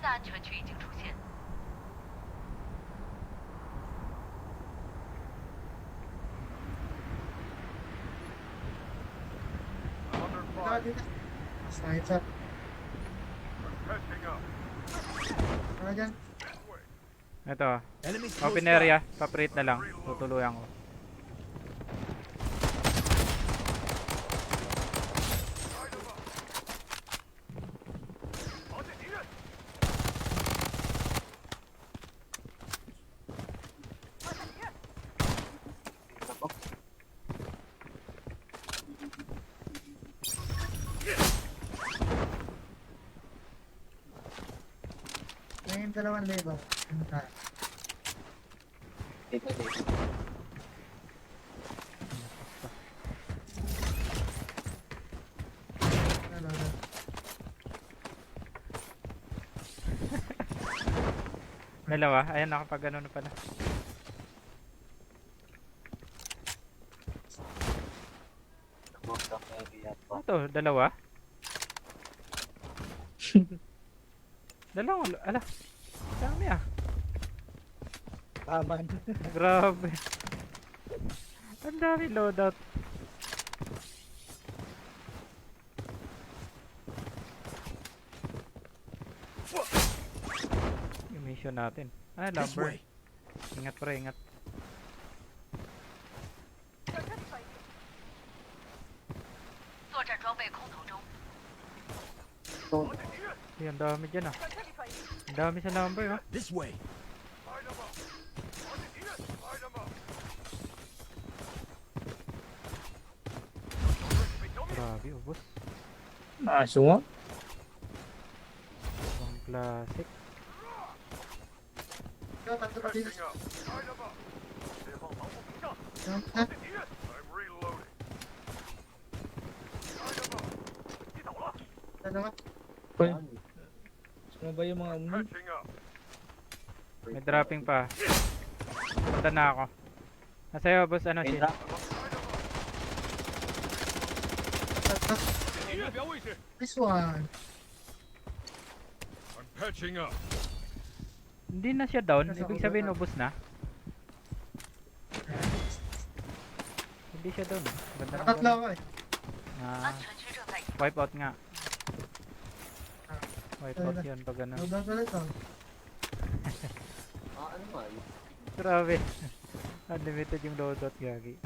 的安全区已经出现。Dito. Sniper. Ano dyan? Ito. Enemies close Open by. area. Paprate na lang. Tutuluyan ko. May 2,000. Ano tayo? Dito. Ano? Dalawa. Ayan, nakapag ano na pala. Nag-walk area pa. Ano to? Dalawa? Dalawa. Ala. Dami ah. Taman. Grabe. Ang dami loadout. Yung mission natin. Ah, This lumber. way. Ingat pre, ingat. 作战装备空投中。 Ay, ang dami dyan ah. Ang dami sa lumber ah. This way. Grabe, ubos. Aso nga. Ang classic. Ito, tatlo pa dito. Ha? Dalawa. Uy. Sino ba yung mga umni? May dropping pa. Punta na ako. Nasa'yo, boss, ano, May shit. drop. Tatlo. This one. I'm patching up. Hindi na siya down. Ibig sabihin, ubos na. Hindi siya down. Ganda ng Nakatlo ganun. ako eh. Ah, 安全区正在移动。 wipe out nga. Wipe out yun pag ano. Loadout ulit oh. Ano nga yun? Grabe. Unlimited yung loadout, gagi.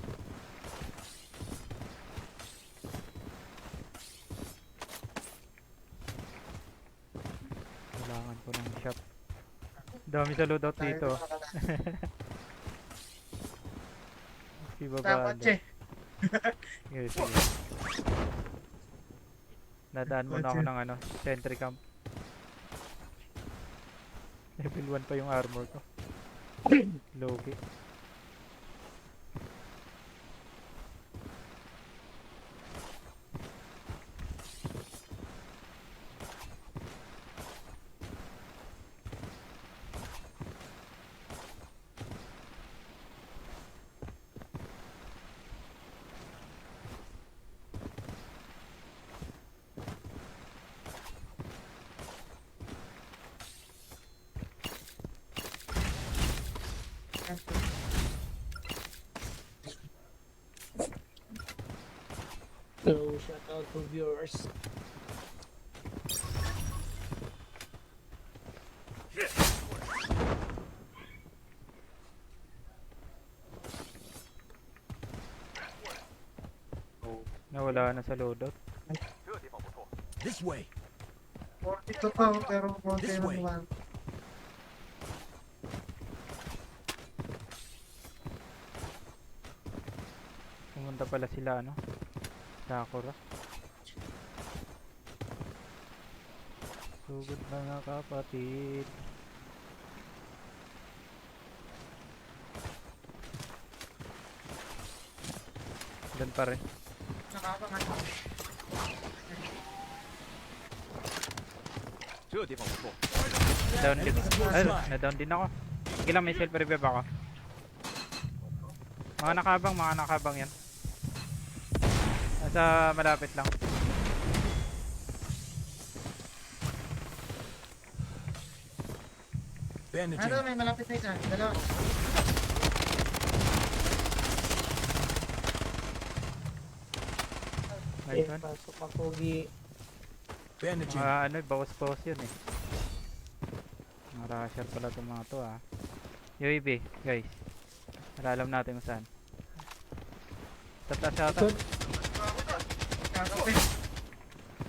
Kailangan ko ng shop. Dami sa loadout dito. Si Dapat Babalo. che. Yes, yes. Nadaan muna ako ng ano, sentry camp. Level 1 pa yung armor ko. Logi. So, shout out to viewers. Nawala na sa loadout. This way. 42 pa oh, pero konti This lang way. naman. Pumunta pala sila ano. Sakura. Sugod mga kapatid. Doon pa rin. Nakakangano. 这地方不错。 Down din. Enemies close Ay, by. na-down din ako. Sige lang, may self-revive ako. Mga nakabang yan. Nasa malapit lang. Bandaging. Ano, may malapit na isa. Dalawa. Nice one. Pasok ako, Gi. Bandaging. Mga ano, bawas-bawas yun eh. Mga rusher pala itong mga to ah. UAV, guys. Para alam natin kung saan. Tatas yata. Ikot. Kakapit.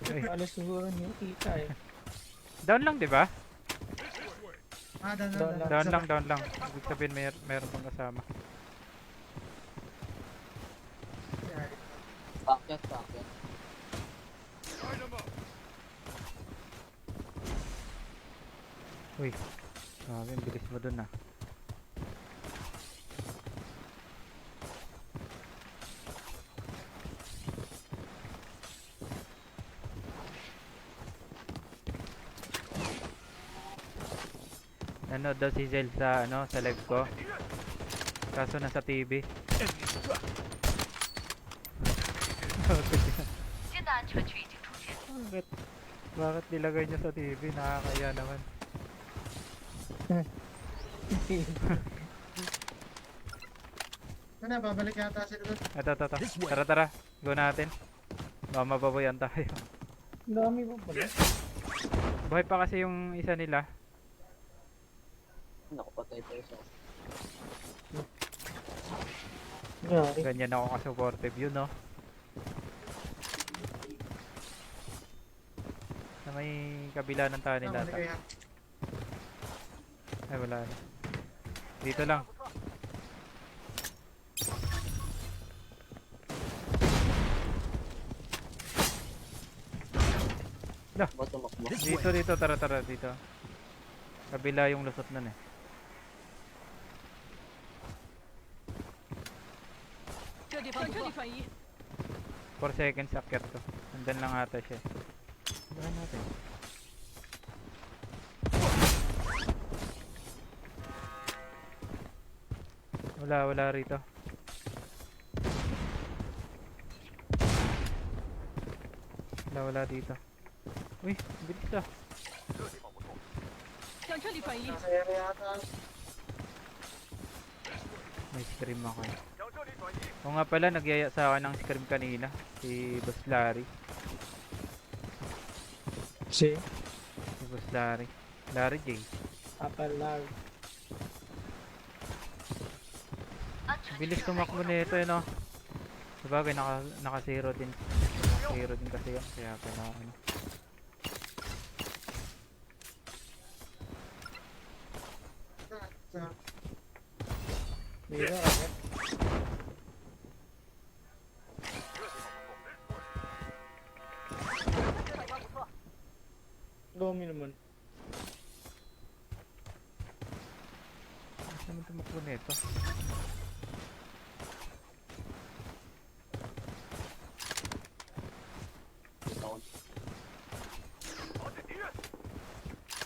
Uy, Alas siguro niyo kita eh. down lang, di ba? Down Down lang. Down lang. Ibig sabihin meron pang kasama. Pakyat. Uy, grabe, ang bilis mo dun ah. Nanood daw si Zel sa ano, sa live ko. Kaso nasa TV. 新的安全区已经出现。 Bakit nilagay niya sa TV? Nakakaya naman. Ano, babalik yata sila doon. Ito. Tara. Go natin. Baka mababayan tayo. Ang dami pa pala. Buhay pa kasi yung isa nila. Nakapatay pa isa. Gari. Ganyan ako ka-supportive yun, no? Sa may kabila ng tunnel Ano, ata. balik yan. Ay, wala na. Dito lang. Ba't tumakbo? Dito. Tara, dito. Kabila yung lusot nun eh. 这地方转移。 4 seconds akyat to. Nandun lang ata siya. Bahan natin. Wala rito. Wala dito. Uy, bilis ah. 向这里转移。 Nasa area yata. May scream ako eh. O nga pala, nagyaya sa akin ng scream kanina. Si Boss Larry. Si Si Boss Larry. Larry J. Apalag. 安全区 Bilis 正在 tumakbo 移动。 nito eh no. Sabagay naka zero din. Zero din kasi yan. Kaya ano. Sa Dito agad. Dami naman. Saan naman tumakbo nito?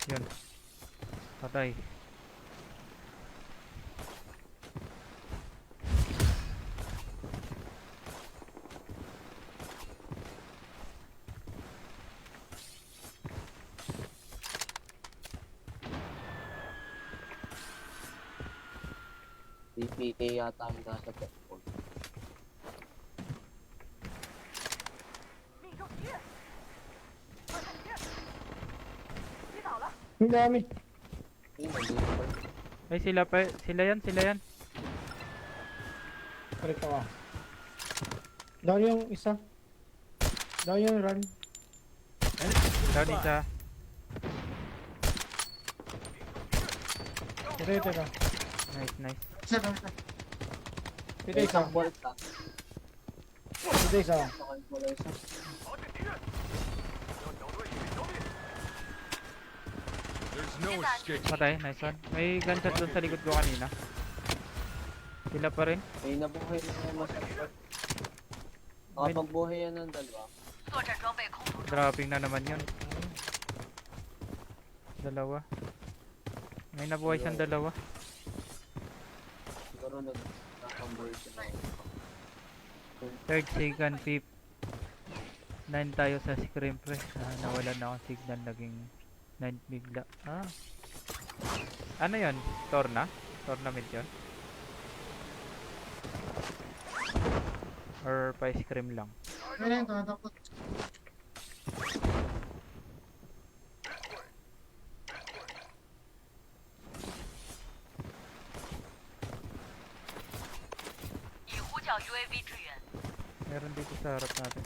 Yun. Patay. PPK yata ang nasa platform. Ang dami. Nandito pa. Ay sila yan. Balik ako. Down yung isa. Down yung run. Down isa. Ito. Nice. isa lang isa. Ito May isa. isang bolt ka. Ito isa. Sakay mo lang isa. There's no 新的安全 escape. 区 Patay, nice one. May gunshot dun sa likod ko kanina. Sila pa rin. May nabuhay na yung masakit. Makapagbuhay yan ng dalawa. 作战装备空投中。 Dropping na naman yun. Dalawa. May nabuhay siyang dalawa. Siguro nakakambuhay sila. Third, second, fifth. 9 tayo sa screen pre. Nawalan na akong signal, naging 9 bigla. Ano yun? Torna? Tournament yun? Or pa-ice cream lang? Ayun, tumatakot. UAV 支援。 Meron dito sa harap natin.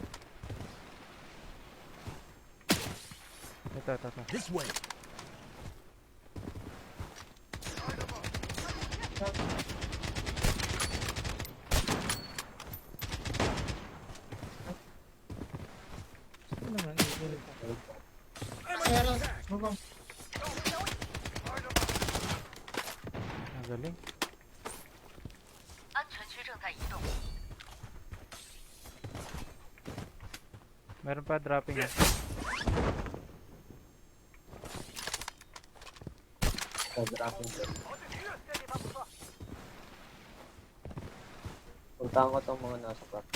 Ito. This way. Sino naman iulit ako? Meron. Bubong. Magaling. 安全区正在移动。 Meron pa dropping yan. Nag-dropping ko. Puntahan ko tong mga nasa park.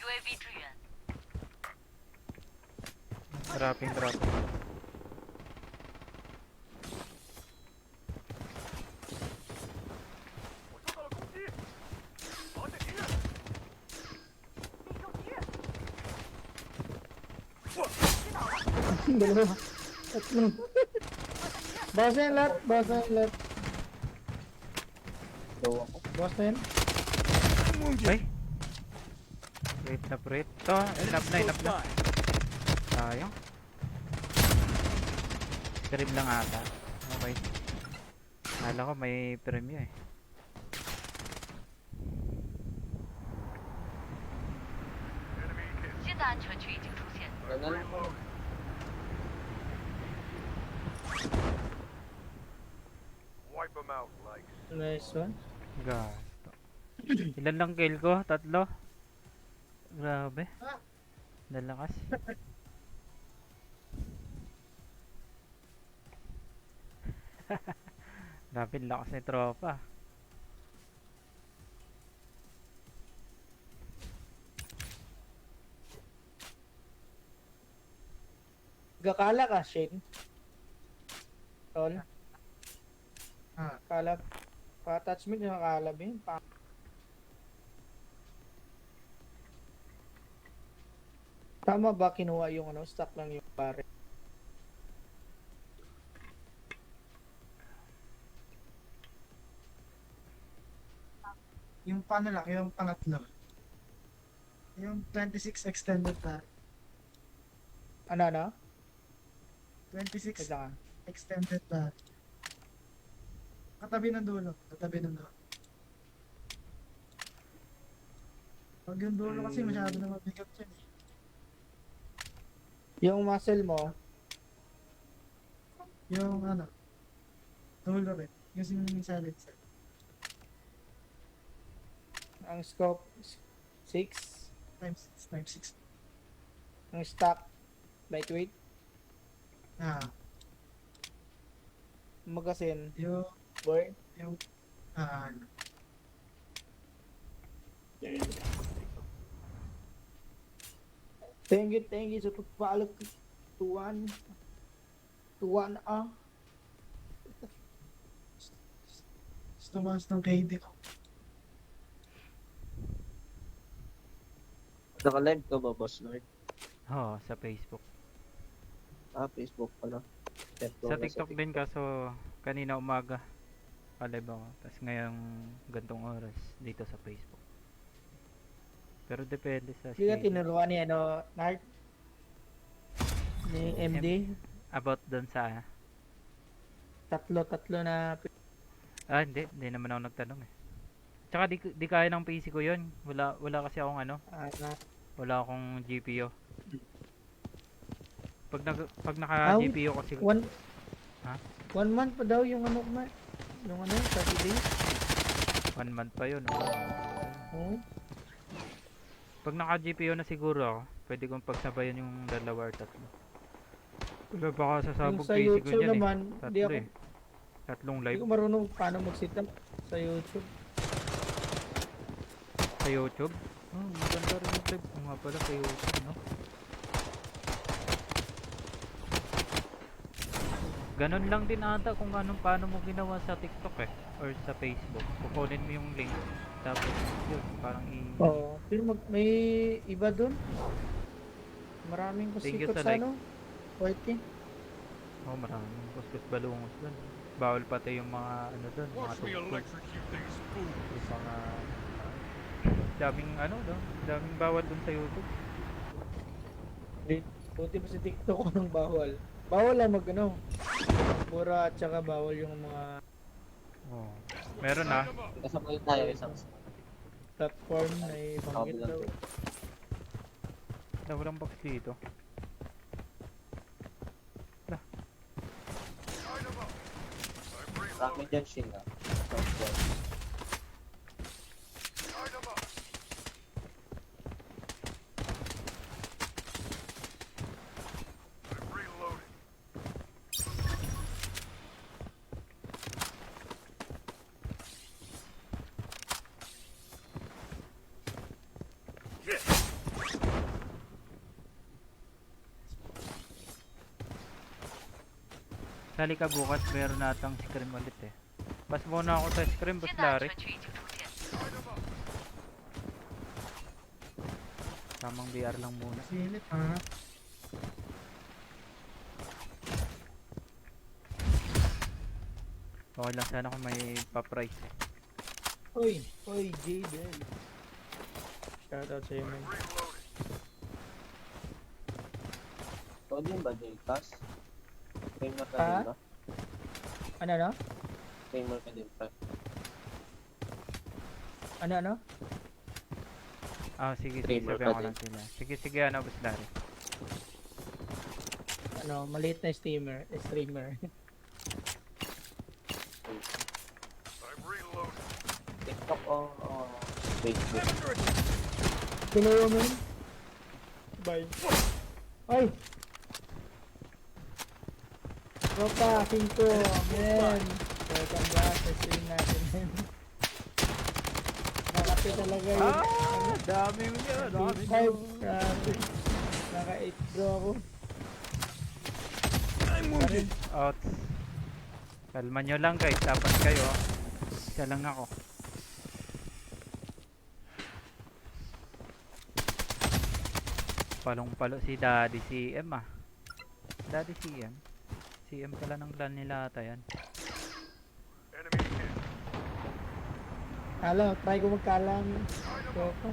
UAV 支援。 Dropping. Dalawa. Tatlo. Bawas na yan lahat. Low ako. Bawas na yan. Ay! Wait na pre. Ito, enough na. Sayang. Trim lang ata. Okay. Kala ko may premyo eh. 新的安全区已经出现。 Ganun lang ako. Wipe them out, like. Nice one. Gasto. Ilan lang kill ko? 3? Grabe. Lalakas. Grabe, lakas ni tropa. Gakala ka, Shane. Tol. Ah, Kalab. Pa-attachment yung kalab yun. Tama ba kinuha yung ano, stock lang yung pare? yung paano lang, yung pangatlo. Yung 26 extended na. Ano? 26 Kailangan. extended na. Katabi ng dulo. Pag yung dulo kasi masyado na mabigat yan eh. Yung muscle mo, Yung ano, dulo rin. Using silencer. ang scope 6, Times 6. ang stock lightweight, Ah, magazine, yung, board. ano. Thank you sa pagpaalag. Tuwan ah. Tumaas ng KD ko. Naka-live ka ba, Boss Lord? Oo, sa Facebook. Facebook pala. Sa TikTok din kaso kanina umaga pa-live ako. Tapos ngayong gantong oras dito sa Facebook. Pero depende sa Hindi ka schedule. tinuruan ni ano, Nart? Ni MD? About doon sa... Tatlo na hindi naman ako nagtanong eh. Tsaka di kaya ng PC ko yun. Wala kasi akong ano, wala akong GPU. Pag naka GPU kasi... Ha? 1 month pa daw yung ano, yung ano, 30 days. 1 month pa yun. Oh. Oh. Pag naka GPU na siguro ako, pwede kong pagsabayan yung 2 or 3. Wala baka Yung sasabog sa PC ko YouTube dyan naman, eh. di 3 ako, eh. Tatlong Hindi live ko marunong paano mag-sit up sa YouTube. sa YouTube. Oh, maganda rin yung live ko nga pala sa YouTube, no? Ganon lang din ata kung paano mo ginawa sa TikTok eh. Or sa Facebook. Kukunin mo yung link. Tapos yun, parang Oo. Pero may iba dun. Maraming Thank you kusikot sa sa like. ano. Whitey. Oh, maraming kuskus balungos dun. Bawal pati yung mga ano dun, mga tugtog. Yung mga daming ano dun, daming bawal dun sa YouTube. Buti pa sa TikTok ko nang bawal. Bawal lang mag ano. Mura at saka bawal yung mga Oh. Meron na. Kasabay tayo isang platform na ibanggit daw. Walang box dito. Rock me dyan, shield ah. I'm reloading. Sali ka bukas, meron natang scrim ulit eh. Bas muna ako sa scrim, Boss 现在 Larry. 全区已经出现， Tamang BR lang muna. Silip ha. Okay lang sana kung may pa-price eh. Oy, Jaden. Shoutout sa'yo, man. Reloading. Ikaw din ba, J-Cass? Trainer ka Ha? din ba? Ano? Trainer ka din, Pat. Ano? Ah, sige, Streamer sabihan ka ko din. lang sila. Sige, ano, Boss Larry. Ano, maliit na streamer. I'm reloading. TikTok o Facebook? Kinuha mo yun? Bye. Ay! Tropa, 5, men. Welcome back sa stream natin, men. Nakapit talaga yun. Dami mo niya, Five, grabe. Naka-8 draw ako. Out. Kalma nyo lang guys, dapat kayo. Isa lang ako. Palong-palo si Daddy CM ah. Daddy CM. CM pala ng clan nila ata yan. Enemy hit. Try ko magkalang. Tropa.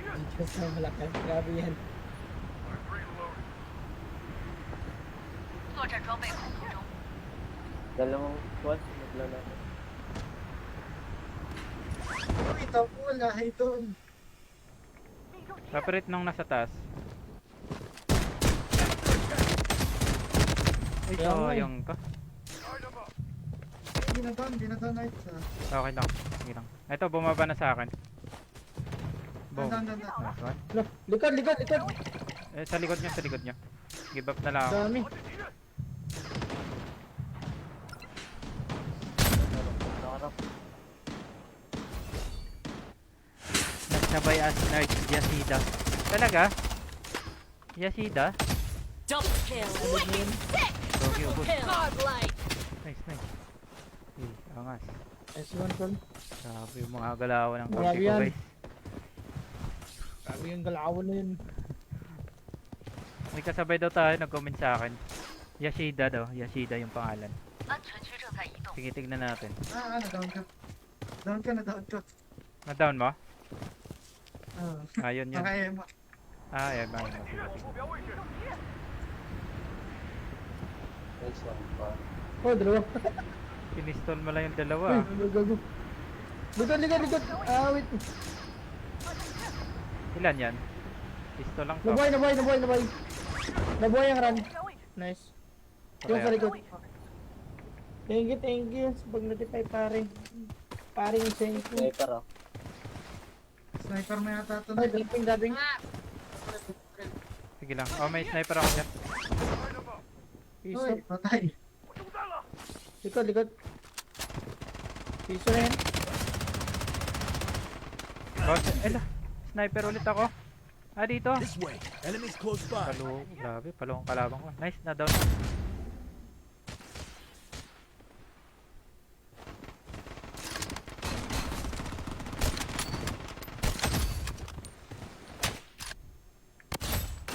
Ang Diyos na malaki. Grabe yan. I'm reloading. 作战装备空投中， Dalawang squad, naglalaro. Uy, tapo, lahi doon. Separate nung nasa taas. Ay, Kaya nga eh. sayang ka. Light 'em up. Hindi na doon, night sa. Okay lang. Sige lang. Ito, bumaba na sa akin. Boom. Dan. Nice one. Likod! Eh, sa likod nyo. Give up na lang ako. Dami. Nakarap. Nagsabay as nerd Yasida. Talaga? Yasida? Double kill. Doggy ubos. Godlike. Nice. Angas. Nice one, tol. Grabe yung mga galawan ng Grabe korte ko yan. guys. Grabe yung galawan na yun. May kasabay daw tayo, nag-comment sa akin. Yashida daw, Yashida yung pangalan. 安全区正在移动， Sige, tignan natin. Down ka. Down ka. Na-down mo? Ah, Ayun yun. kaya mo. Ah, yeah, ayun. Sige. 目标位置。 Nice one, pa. Oh, dalawa. Pinistol mo lang yung Uy, dalawa. gago. Likod. Ah, wait. Ilan yan? Pistol lang to. Nabuhay. Nabuhay ang run. Nice. Yung sa Okay, likod. Thank you. Pag notify paring thank you. Sniper ah. Sniper na yata ito. Ay, dabbing. Sige lang. Oh, may sniper ako dyan. Light 'em up. Peace Uy, up. patay. 我中弹了。Likod, likod. Piso na yan. Boss, ela. Sniper ulit ako. Ah, dito. This way. Enemies close by. Palo, grabe. Palo ang kalabang ko. Nice, na down.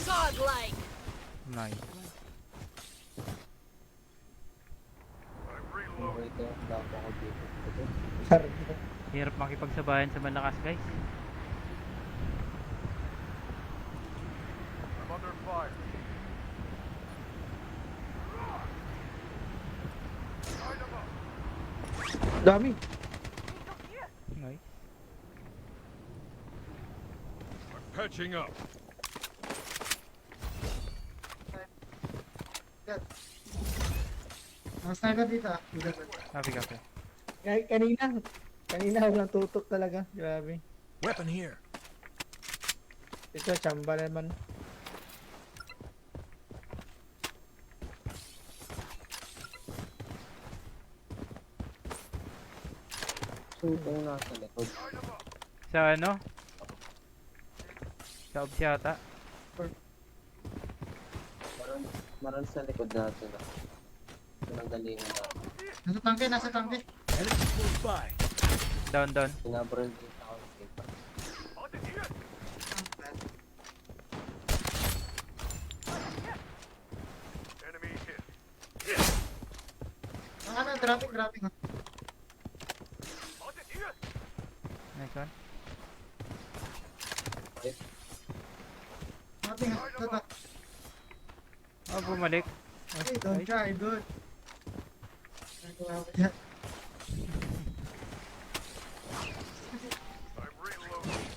Godlike. Nice. I'm reloading. Wait, wala pa ako dito. Sarap. Hirap makipagsabayan sa malakas, guys. I'm under fire. Light 'em up. Dami. Nice. I'm patching up. Ang sniper dito ah. Dito. Copy, copy. Kanina ako lang tutok talaga. Grabe. Weapon here. Ito, chamba naman. Supong nasa likod. Sa ano? Sa obs yata. Maran sa likod natin ah. Pinanggalingan natin. Nasa tangke. Enemies close by. Down, down. Pinabaril din ako. Dito. On the ear. Enemy hit. Ang ano, dropping. On the ear. Nice one. Dropping ah. Dito. Oh, bumalik. Hey, don't Nice. try, dude. Nagawa ko dyan. I'm reloading.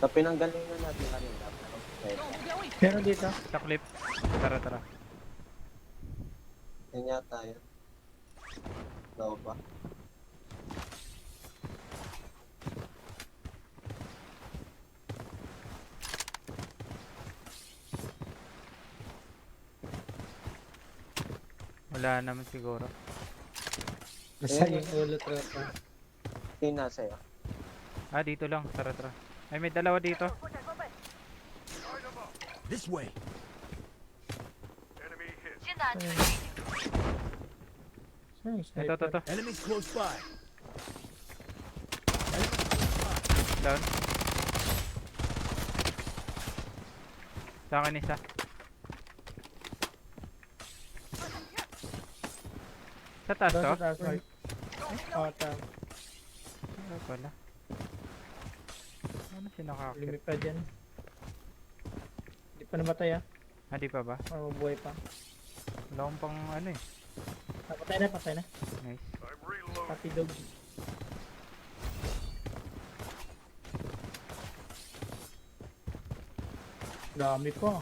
Sa pinanggalingan natin kanina. Pero dito. Sa clip. Tara, tara. Yan yata yun. Daw ba? Wala naman siguro. Nasa yung ulo tropa. Sino nasa iyo? Ah, dito lang. Tara, tara. Ay, may dalawa dito. Light 'em up. This way. Enemy hit. 新的安全水平。 Ito, ito, ito. Enemies close by. Down. Sa akin isa. Sa taas Doon to? sa taas, Mark. Oh, tama. Ano pala? Ano siya nakakit? Lumipad yan. Hindi pa namatay ah. Ah, di pa ba? O buhay pa. Wala akong pang ano eh. Ah, patay na. Nice. I'm reloading. Happy dog. Dami pa.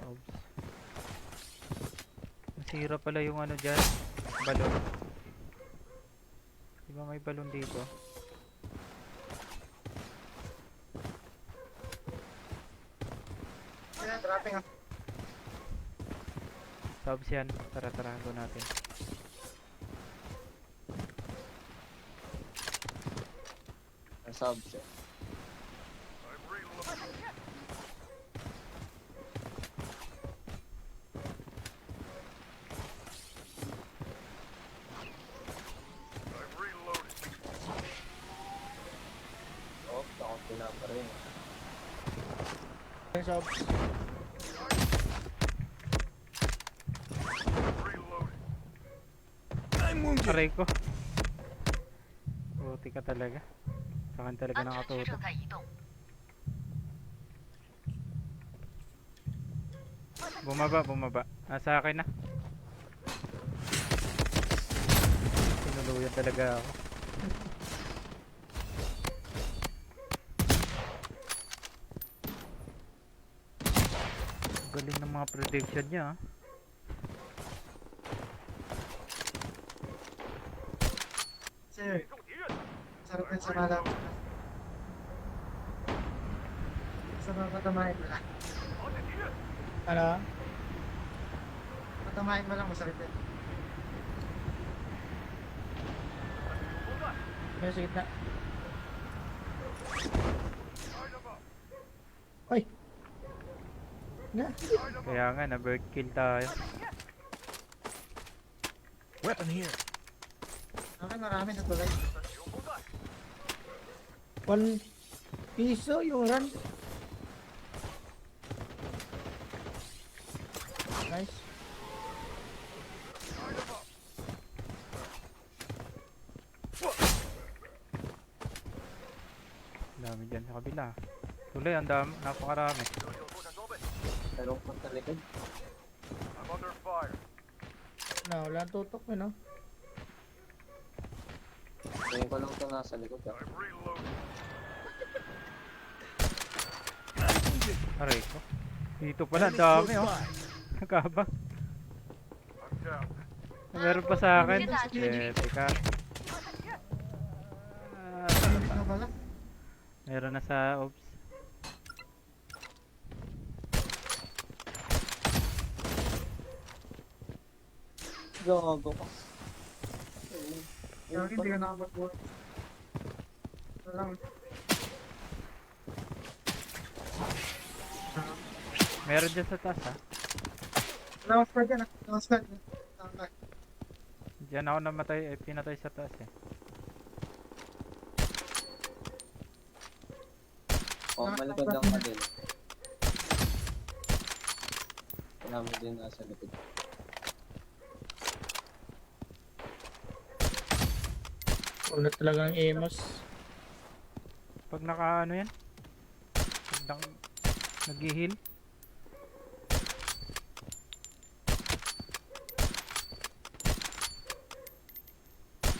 Oops. Nasira pala yung ano dyan. Balon. Di ba may balon dito? Ayan, dropping ah. Subs yan. Tara, tara. Go natin. Nasab siya. I'm reloading. I'm reloading. Oh, ako pinabaril. Subs. Reloading. I'm wounded. Aray ko. Buti ka talaga. Sa akin talaga 安全区 nakatutok. 正在移动。 Bumaba. Ah, sa akin na. Tinuluyan talaga ako. Galing ng mga prediction niya ah. Sir, sarap yun sa malam. Sa mga katamahin na. Ano? Tamahin mo lang, masakit yan. May sa gitna. Light 'em up. Ay! Na! Kaya nga, na-bird kill tayo. Weapon here. Okay, marami na tuloy. One piso yung run. Nice. Dami dyan sa kabila. Tuloy, ang dami, napakarami. Meron pa sa likod. I'm under fire. Wala tutok no? Tingin ko lang ito nasa likod. Ah. I'm reloading. Aray ko. Dito pala, ang Enemy dami close oh. by. Nakabang. I'm down. Meron pa sa akin. Teka. Ano pala? Meron na sa ops. Gago ka. Yung hindi ka nakapag-work. Wala lang. Meron dyan sa taas ha. Lawas pa dyan, lawas pa dyan. Tangkay. Diyan ako namatay, pinatay sa taas eh. Oh, malikod lang ka din. Wala mo din nasa likod. Ulit talagang emos. Pag naka ano yan? Pag nag-heal.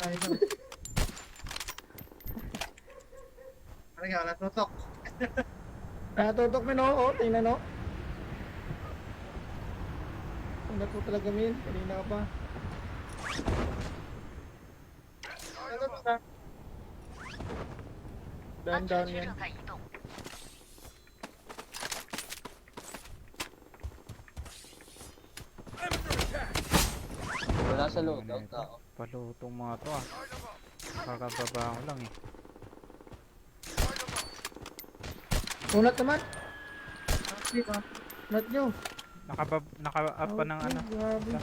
Ay, ito. Ano nga, natutok. Natutok mo no? Oh, tingnan no? Ang nato talaga min. Kanina ka pa. Natutok na. 安 Down 全区 yan. 正在移动， I'm under attack. Wala sa loadout tao. Palutong mga to ah. Kakababa ko lang eh. Unat naman. Dito. Unat nyo. Naka-up pa ng ano. Grabe.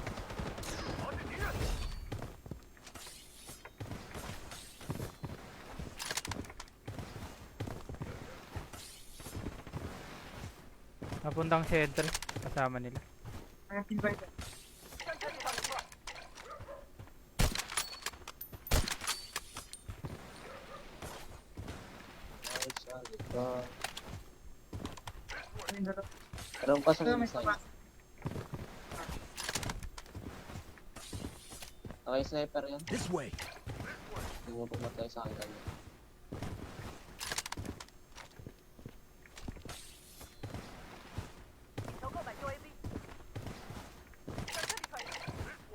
Napuntang sentry. Kasama nila. Ang tibay dyan. Ay, sorry ka. Ayun, dito. Meron pa sa Ito, may inside. sabas. Okay, sniper yan. This way. Hindi mo pumatay sa akin kanina.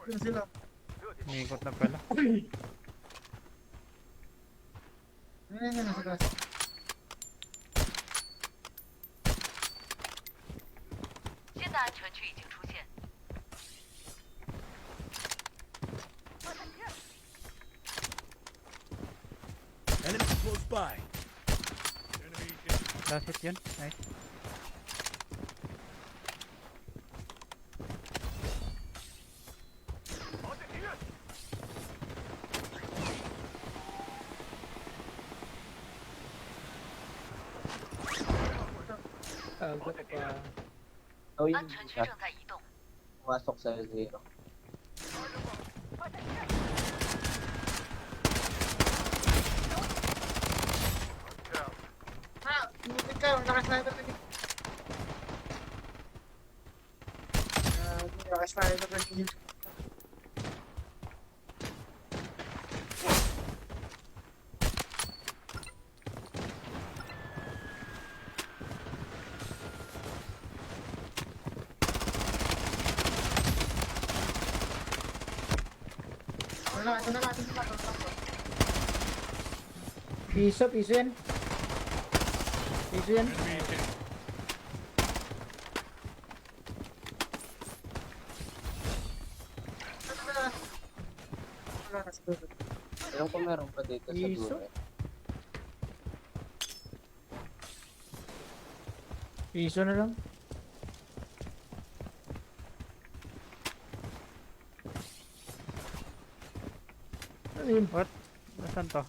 Yun sila. Umiikot na pala. Ayun, nasa gas. 新的安全区已经出现， Enemy close by. Enemy in. Last hit yun. Nice. Agad pa. Oh, yun. 安全区正在移动， Pumasok sa zero. Down. Ah, lumipit ka. Nakasniper ka dito. Nakasniper ka dito. Wala, ito na natin sila. Piso yan. Piso yan. Enemy in. Last door. Alam ko meron pa dito sa Iso? dulo. Piso na lang. Ano yun? What? Nasaan to?